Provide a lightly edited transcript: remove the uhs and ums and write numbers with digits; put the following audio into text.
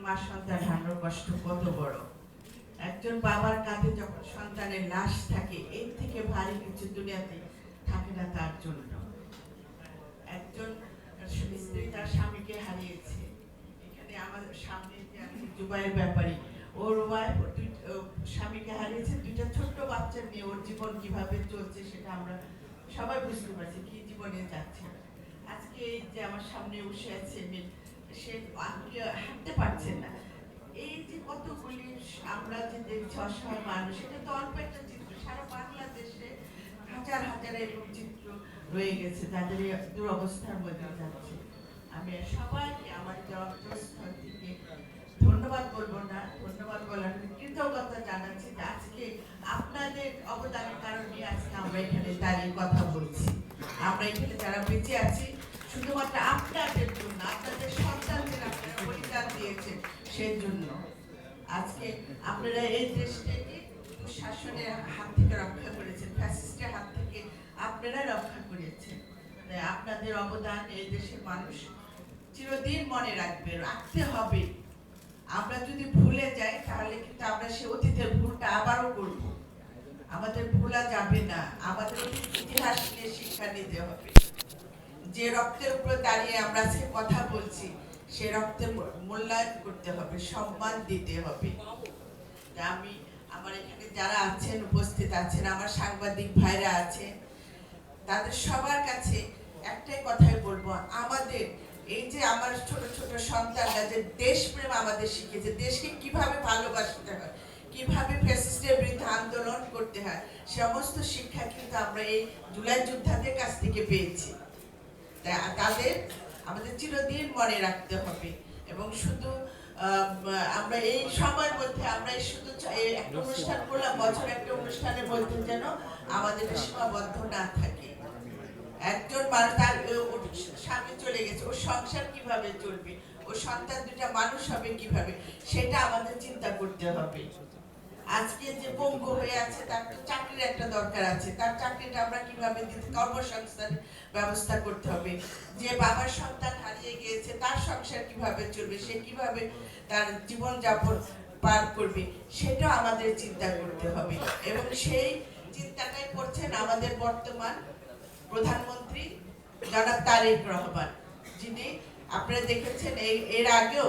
মা সন্তান হারানোর কষ্ট কত বড়। একজন বাবার কাঁধে যখন সন্তানের লাশ থাকে, এর থেকে ভারী কিছু দুনিয়াতে থাকে না তার জন্য। একজন স্ত্রী তার স্বামীকে হারিয়েছে। এখানে আমাদের সামনে যে আছে জুবাইর ব্যাপারী, ওর ওয়াইফ স্বামীকে হারিয়েছে, দুইটা ছোট্ট বাচ্চা নিয়ে ওর জীবন কিভাবে চলছে সেটা আমরা সবাই বুঝতে পারছি, কি জীবনে যাচ্ছে। আজকে এই যে আমার সামনে বসে আছে সে হাঁটতে পারছে না। এই যে কতগুলি আমরা যে দেখছি অসহায় মানুষ, এটা তো অল্প একটা চিত্র, সারা বাংলাদেশে হাজার হাজার এরকম চিত্র রয়ে গেছে যাদের দুরবস্থার মধ্যে যাচ্ছে। আমি সবাইকে আমার জন্মস্থল থেকে ধন্যবাদ বলবো না, ধন্যবাদ বলার কৃতজ্ঞতা জানাচ্ছি যে আজকে আপনাদের অবদানের কারণে আজকে আমরা এখানে দাঁড়িয়ে কথা বলছি। আমরা এখানে যারা বেঁচে আছি শুধুমাত্র আপনাদের জন্য, আপনাদের সন্তানদের আপনারা বলিদান দিয়েছেন সেই জন্য। আজকে আপনারা এই দেশটাকে শাসনের হাত থেকে রক্ষা করেছেন, ফ্যাসিস্টের হাত থেকে আপনারা রক্ষা করেছেন। আপনাদের অবদান এই দেশের মানুষ চিরদিন মনে রাখবে, রাখতে হবে। আমরা যদি ভুলে যাই তাহলে কিন্তু আমরা সে অতীতের ভুলটা আবারও করব। আমাদের ভোলা যাবে না, আমাদের ইতিহাস নিয়ে শিক্ষা নিতে হবে। যে রক্তের উপর দাঁড়িয়ে আমরা আজকে কথা বলছি, সে রক্তের মূল্যায়ন করতে হবে, সম্মান দিতে হবে। আমি আমার এখানে যারা আছেন, উপস্থিত আছেন, আমার সাংবাদিক ভাইরা আছেন, তাদের সবার কাছে একটাই কথাই বলবো, আমাদের এই যে আমার ছোট ছোট সন্তানরা যে দেশপ্রেম আমাদের শিখেছে, দেশকে কিভাবে ভালোবাসতে হয়, কিভাবে ফ্যাসিস্টের বিরুদ্ধে আন্দোলন করতে হয়, সমস্ত শিক্ষা কিন্তু আমরা এই জুলাই যোদ্ধাদের কাছ থেকে পেয়েছি। তাদের আমাদের চিরদিন মনে রাখতে হবে। এবং শুধু আমরা এই সময়ের মধ্যে আমরা শুধু একটা অনুষ্ঠান করলাম, বছর একটা অনুষ্ঠানের মধ্যে যেন আমাদের সীমাবদ্ধ না থাকে। একজন মানুষ তার স্বামী চলে গেছে, ওর সংসার কিভাবে চলবে, ওর সন্তান দুটা মানুষ হবে কিভাবে, সেটা আমাদের চিন্তা করতে হবে। আজকে যে পঙ্গু হয়ে আছে, তার চাকরির একটা দরকার আছে, তার চাকরিটা আমরা কিভাবে দিতে, কর্মসংস্থানের ব্যবস্থা করতে হবে। যে বাবার সন্তান হারিয়ে গিয়েছে, তার সংসার কিভাবে চলবে, সে কিভাবে তার জীবন যাপন পার করবে, সেটা আমাদের চিন্তা করতে হবে। এবং সেই চিন্তাটাই করছেন আমাদের বর্তমান প্রধানমন্ত্রী জনাব তারেক রহমান, যিনি আপনারা দেখেছেন এর আগেও